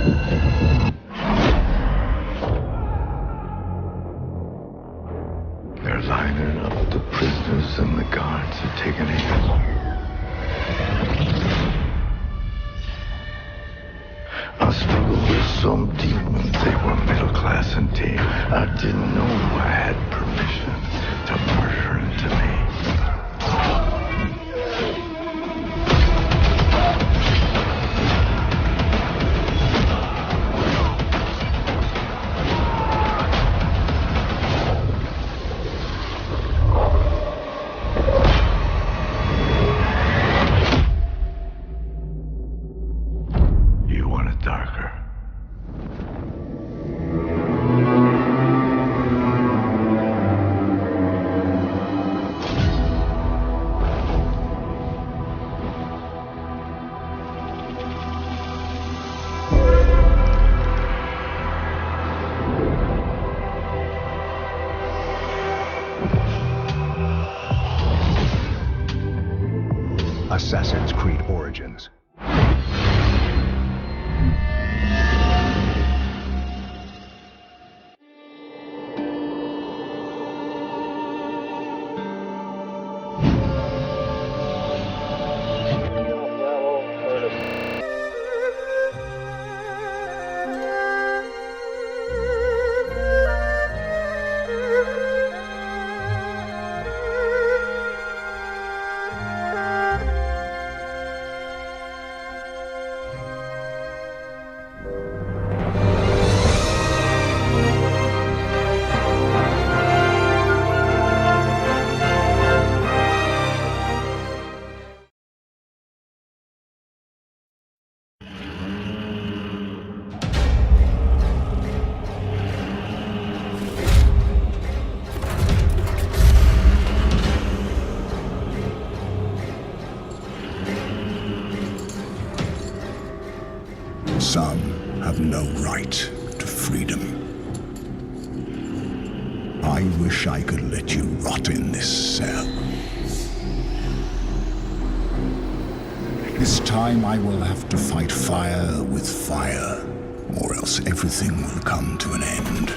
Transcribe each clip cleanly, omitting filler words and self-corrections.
They're lining up. The prisoners and the guards are taking aim. I struggled with some demons. They were middle class and tame. I didn't know I had permission to murder into me. Assassin's Creed Origins. Some have no right to freedom. I wish I could let you rot in this cell. This time I will have to fight fire with fire, or else everything will come to an end.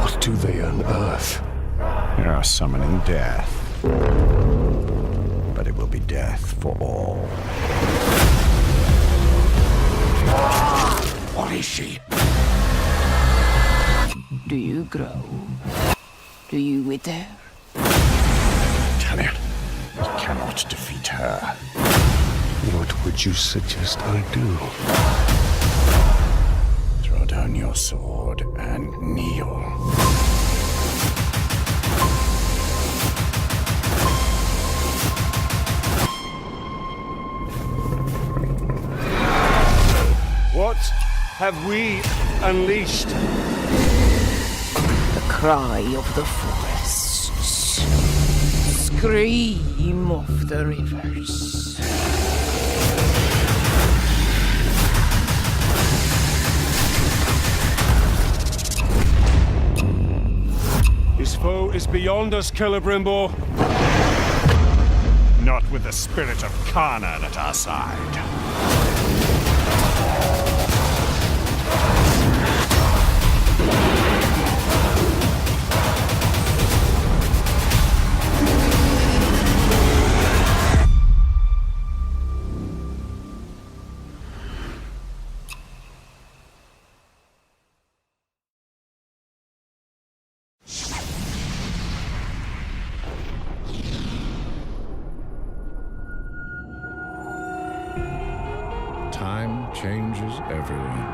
What do they unearth? They are summoning death. But it will be death for all. What is she? Do you grow? Do you wither? Italian, we cannot defeat her. What would you suggest I do? Throw down your sword and kneel. What have we unleashed? The cry of the forests. Scream of the rivers. His foe is beyond us, Celebrimbo. Not with the spirit of Canaan at our side. Time changes everyone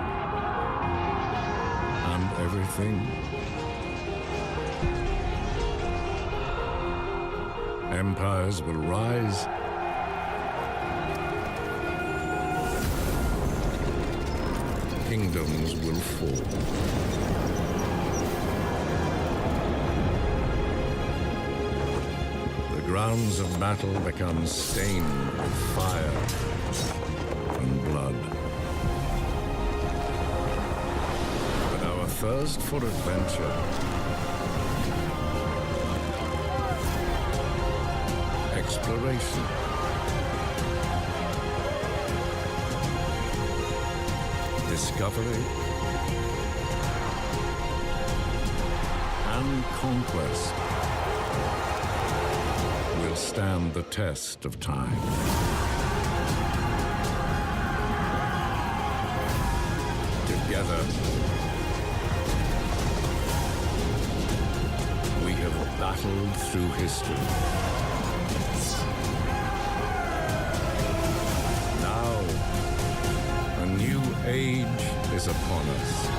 and everything. Empires will rise, kingdoms will fall. The grounds of battle become stained with fire and blood. But our thirst for adventure, exploration, discovery, and conquest will stand the test of time. Together, we have battled through history. Now, a new age is upon us.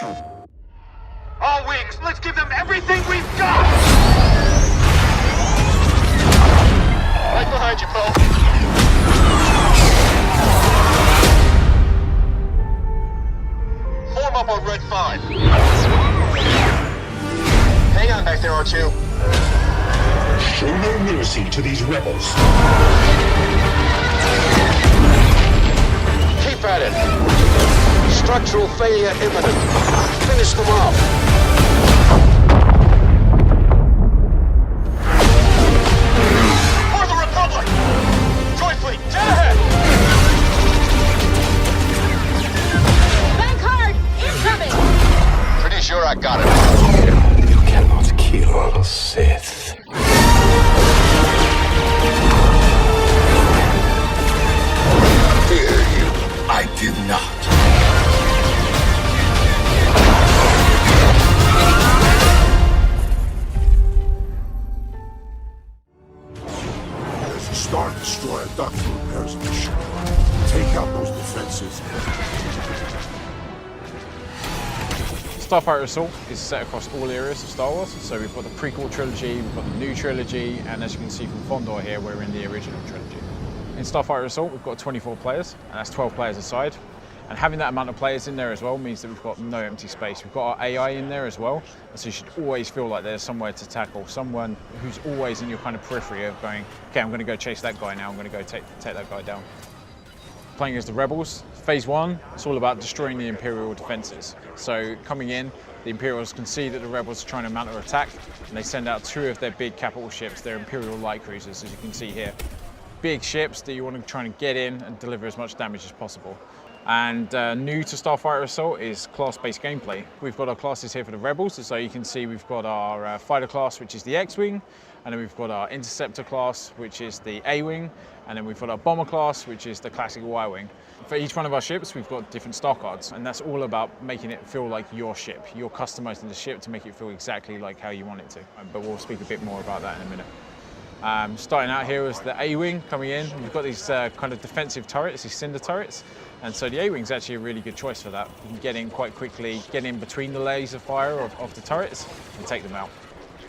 All wings, let's give them everything we've got! Right behind you, Poe. Form up on Red 5. Hang on back there, R2. Show no mercy to these rebels. Keep at it. Structural failure imminent. Finish them off. For the Republic! Joy Fleet, dead ahead! Bank hard! Incoming! Pretty sure I got it. You cannot kill a Sith. Fear you, I do not. There's a Star Destroyer dock for repairs on the ship. Take out those defenses. Starfighter Assault is set across all areas of Star Wars. So we've got the prequel trilogy, we've got the new trilogy, and as you can see from Fondor here, we're in the original trilogy. In Starfighter Assault, we've got 24 players, and that's 12 players a side. And having that amount of players in there as well means that we've got no empty space. We've got our AI in there as well, so you should always feel like there's somewhere to tackle, someone who's always in your kind of periphery of going, okay, I'm going to go chase that guy now, I'm going to go take that guy down. Playing as the Rebels, Phase 1, it's all about destroying the Imperial defenses. So coming in, the Imperials can see that the Rebels are trying to mount an attack, and they send out 2 of their big capital ships, their Imperial light cruisers, as you can see here. Big ships that you want to try and get in and deliver as much damage as possible. And new to Starfighter Assault is class-based gameplay. We've got our classes here for the Rebels, so you can see we've got our fighter class, which is the X-Wing, and then we've got our interceptor class, which is the A-Wing, and then we've got our bomber class, which is the classic Y-Wing. For each one of our ships, we've got different star cards, and that's all about making it feel like your ship. You're customizing the ship to make it feel exactly like how you want it to, but we'll speak a bit more about that in a minute. Starting out here is the A-Wing coming in. We've got these kind of defensive turrets, these cinder turrets, and so the A-Wing's actually a really good choice for that. You can get in quite quickly, get in between the layers of fire of the turrets and take them out.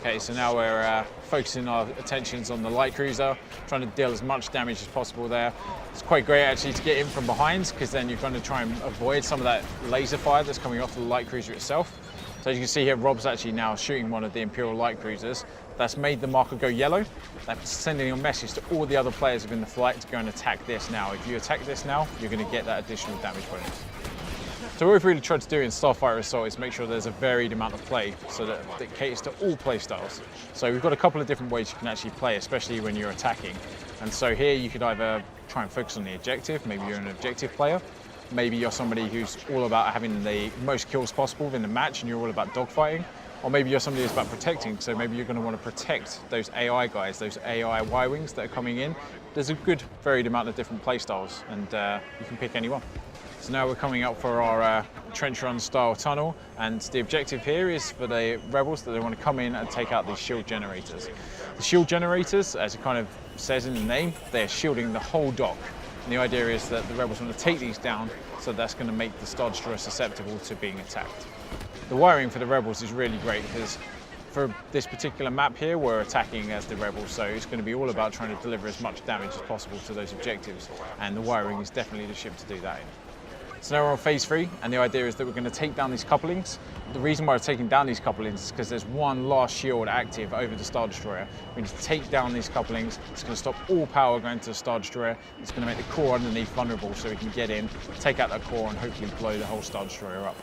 Okay, so now we're focusing our attentions on the light cruiser, trying to deal as much damage as possible there. It's quite great actually to get in from behind, because then you're going to try and avoid some of that laser fire that's coming off the light cruiser itself. So as you can see here, Rob's actually now shooting one of the Imperial light cruisers. That's made the marker go yellow. That's sending a message to all the other players within the flight to go and attack this now. If you attack this now, you're going to get that additional damage bonus. So what we've really tried to do in Starfighter Assault is make sure there's a varied amount of play so that it caters to all play styles. So we've got a couple of different ways you can actually play, especially when you're attacking. And so here you could either try and focus on the objective, maybe you're an objective player. Maybe you're somebody who's all about having the most kills possible within the match and you're all about dogfighting. Or maybe you're somebody who's about protecting, so maybe you're going to want to protect those AI guys, those AI Y-Wings that are coming in. There's a good varied amount of different play styles, and you can pick any one. So now we're coming up for our trench run style tunnel, and the objective here is for the Rebels that they want to come in and take out these shield generators. The shield generators, as it kind of says in the name, they're shielding the whole dock. And the idea is that the Rebels want to take these down, so that's going to make the Star Destroyer susceptible to being attacked. The wiring for the Rebels is really great because for this particular map here, we're attacking as the Rebels, so it's going to be all about trying to deliver as much damage as possible to those objectives, and the wiring is definitely the ship to do that in. So now we're on phase 3, and the idea is that we're going to take down these couplings. The reason why we're taking down these couplings is because there's one last shield active over the Star Destroyer. We need to take down these couplings. It's going to stop all power going to the Star Destroyer. It's going to make the core underneath vulnerable so we can get in, take out that core, and hopefully blow the whole Star Destroyer up.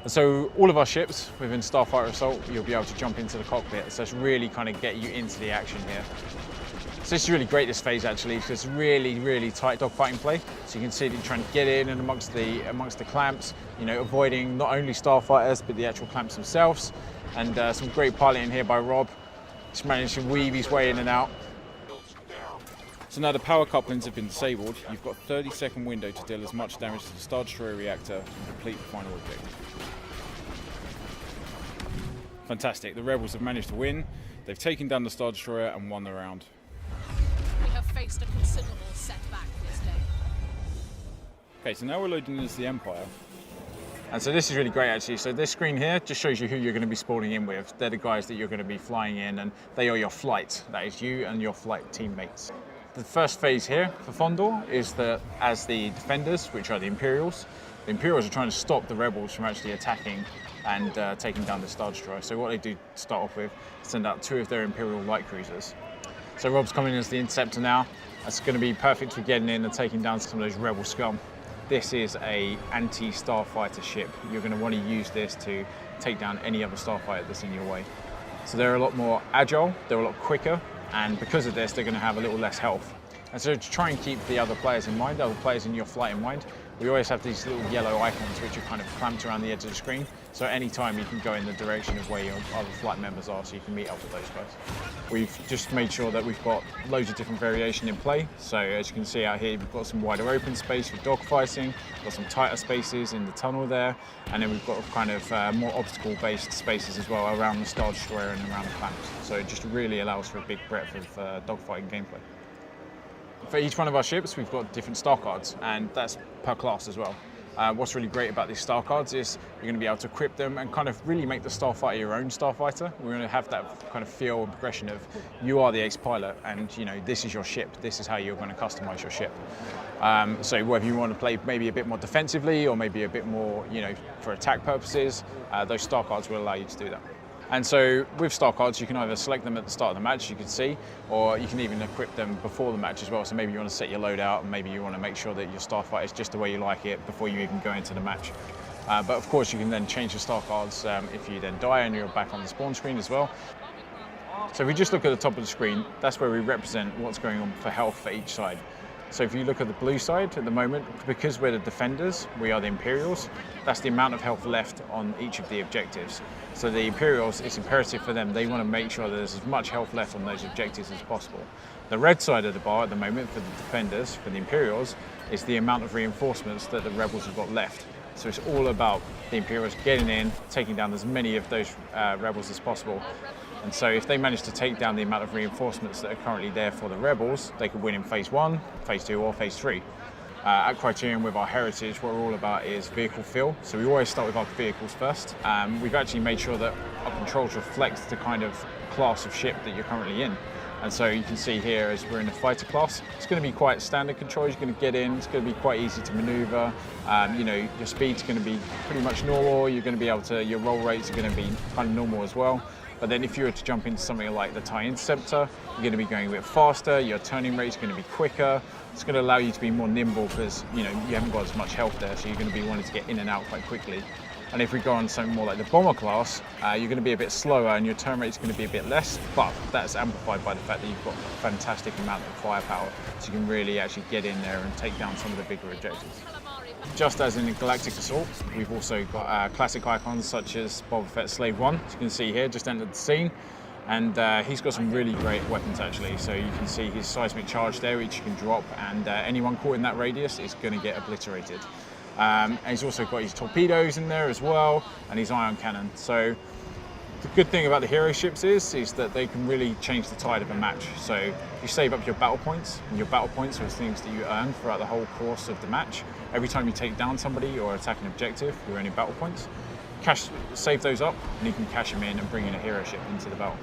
And so all of our ships within Starfighter Assault, you'll be able to jump into the cockpit. So it's really kind of get you into the action here. So this is really great, this phase actually, because it's really, really tight dogfighting play. So you can see that you're trying to get in and amongst the clamps, you know, avoiding not only starfighters, but the actual clamps themselves. And some great piloting here by Rob. Just managed to weave his way in and out. So now the power couplings have been disabled, you've got a 30-second window to deal as much damage to the Star Destroyer reactor and complete the final objective. Fantastic, the Rebels have managed to win. They've taken down the Star Destroyer and won the round. We have faced a considerable setback this day. Okay, so now we're loading into the Empire. And so this is really great actually. So this screen here just shows you who you're going to be spawning in with. They're the guys that you're going to be flying in, and they are your flight. That is you and your flight teammates. The first phase here for Fondor is that as the defenders, which are the Imperials are trying to stop the rebels from actually attacking and taking down the Star Destroyer. So what they do to start off with is send out 2 of their Imperial light cruisers. So Rob's coming in as the Interceptor now. That's going to be perfect for getting in and taking down some of those rebel scum. This is a anti-starfighter ship. You're going to want to use this to take down any other starfighter that's in your way. So they're a lot more agile, they're a lot quicker, and because of this, they're going to have a little less health. And so to try and keep the other players in mind, other players in your flight in mind, we always have these little yellow icons which are kind of clamped around the edge of the screen. So at any time you can go in the direction of where your other flight members are, so you can meet up with those guys. We've just made sure that we've got loads of different variation in play. So as you can see out here, we've got some wider open space for dogfighting, got some tighter spaces in the tunnel there, and then we've got kind of more obstacle-based spaces as well around the Star Destroyer and around the planet. So it just really allows for a big breadth of dogfighting gameplay. For each one of our ships, we've got different star cards, and that's per class as well. What's really great about these star cards is you're going to be able to equip them and kind of really make the starfighter your own starfighter. We're going to have that kind of feel and progression of you are the ace pilot, and you know this is your ship. This is how you're going to customize your ship. So whether you want to play maybe a bit more defensively or maybe a bit more, you know, for attack purposes, those star cards will allow you to do that. And so with star cards, you can either select them at the start of the match, you can see, or you can even equip them before the match as well. So maybe you want to set your load out, and maybe you want to make sure that your starfighter is just the way you like it before you even go into the match. But of course, you can then change the star cards if you then die and you're back on the spawn screen as well. So if we just look at the top of the screen, that's where we represent what's going on for health for each side. So if you look at the blue side at the moment, because we're the defenders, we are the Imperials, that's the amount of health left on each of the objectives. So the Imperials, it's imperative for them, they want to make sure that there's as much health left on those objectives as possible. The red side of the bar at the moment for the defenders, for the Imperials, is the amount of reinforcements that the rebels have got left. So it's all about the Imperials getting in, taking down as many of those rebels as possible. And so if they manage to take down the amount of reinforcements that are currently there for the rebels, they could win in phase 1, phase 2 or phase 3. At Criterion with our heritage, what we're all about is vehicle feel. So we always start with our vehicles first. We've actually made sure that our controls reflect the kind of class of ship that you're currently in. And so you can see here as we're in the fighter class, it's going to be quite standard controls. You're going to get in, it's going to be quite easy to maneuver. You know, your speed's going to be pretty much normal. You're going to be able to, your roll rates are going to be kind of normal as well. But then if you were to jump into something like the TIE Interceptor, you're going to be going a bit faster, your turning rate's going to be quicker. It's going to allow you to be more nimble because, you know, you haven't got as much health there, so you're going to be wanting to get in and out quite quickly. And if we go on something more like the bomber class, you're going to be a bit slower and your turn rate's going to be a bit less, but that's amplified by the fact that you've got a fantastic amount of firepower, so you can really actually get in there and take down some of the bigger objectives. Just as in the Galactic Assault, we've also got classic icons such as Boba Fett's Slave 1, as you can see here, just entered the scene. And he's got some really great weapons actually. So you can see his seismic charge there, which you can drop, and anyone caught in that radius is going to get obliterated. And he's also got his torpedoes in there as well, and his ion cannon. So the good thing about the hero ships is that they can really change the tide of a match. So you save up your battle points, and your battle points are things that you earn throughout the whole course of the match. Every time you take down somebody or attack an objective, you're earning battle points. Save those up, and you can cash them in and bring in a hero ship into the battle.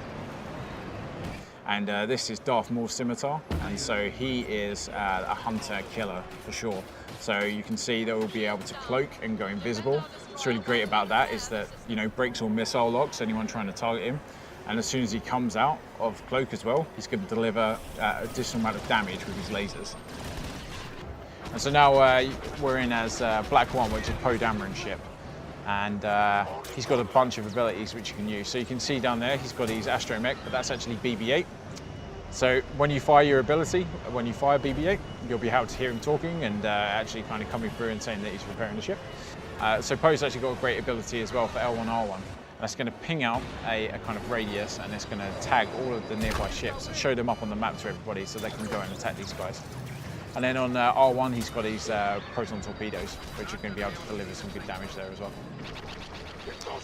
And this is Darth Maul's scimitar, and so he is a hunter killer for sure. So you can see that we'll be able to cloak and go invisible. What's really great about that is that, you know, breaks all missile locks, anyone trying to target him. And as soon as he comes out of cloak as well, he's going to deliver additional amount of damage with his lasers. And so now we're in as Black One, which is Poe Dameron's ship. And he's got a bunch of abilities which you can use. So you can see down there, he's got his astromech, but that's actually BB-8. So when you fire your ability, when you fire BB-8, you'll be able to hear him talking and actually kind of coming through and saying that he's repairing the ship. So Poe's actually got a great ability as well for L1R1. That's going to ping out a kind of radius, and it's going to tag all of the nearby ships and show them up on the map to everybody so they can go and attack these guys. And then on R1, he's got his proton torpedoes, which are going to be able to deliver some good damage there as well.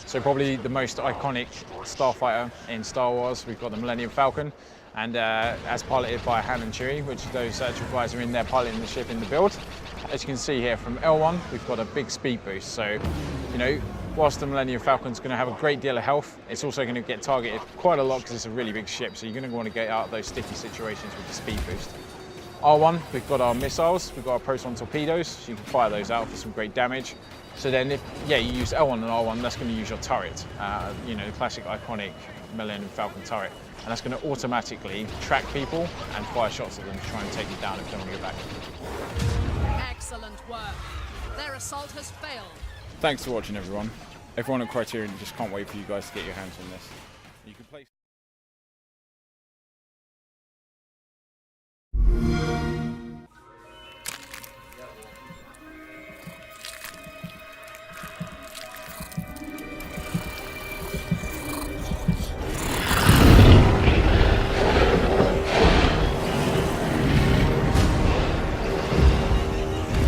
So probably the most iconic starfighter in Star Wars, we've got the Millennium Falcon, and as piloted by Han and Chewie, which those actual guys are in there piloting the ship in the build. As you can see here from L1, we've got a big speed boost. So You know, whilst the Millennium Falcon's going to have a great deal of health, it's also going to get targeted quite a lot because it's a really big ship, so you're going to want to get out of those sticky situations with the speed boost. R1, we've got our missiles, we've got our proton torpedoes, so you can fire those out for some great damage. So then if, you use L1 and R1, that's going to use your turret, you know, the classic iconic Millennium Falcon turret. And that's going to automatically track people and fire shots at them to try and take you down if they want to get back. Excellent work. Their assault has failed. Thanks for watching, everyone. Everyone at Criterion just can't wait for you guys to get your hands on this. You can play.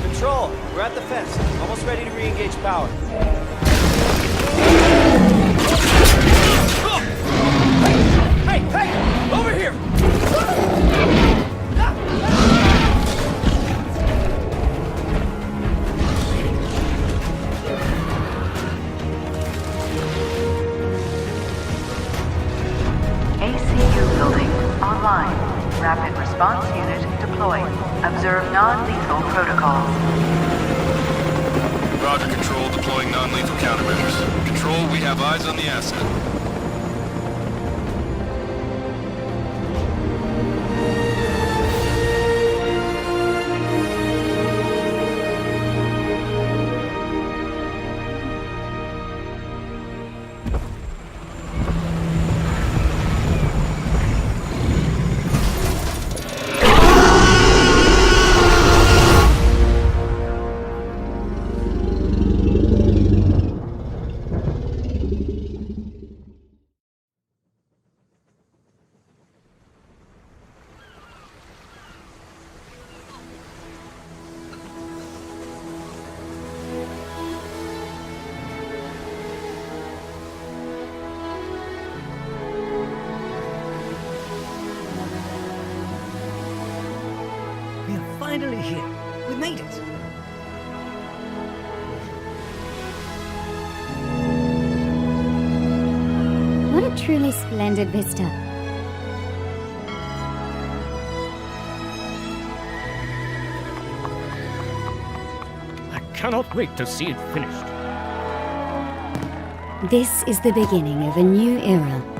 Control, we're at the fence. Almost ready to re-engage power. Hey, hey! Over here! ACU building online. Rapid response unit deployed. Observe non-lethal protocols. Roger, Control. Deploying non-lethal countermeasures. Control, we have eyes on the asset. Finally here. We made it. What a truly splendid vista. I cannot wait to see it finished. This is the beginning of a new era.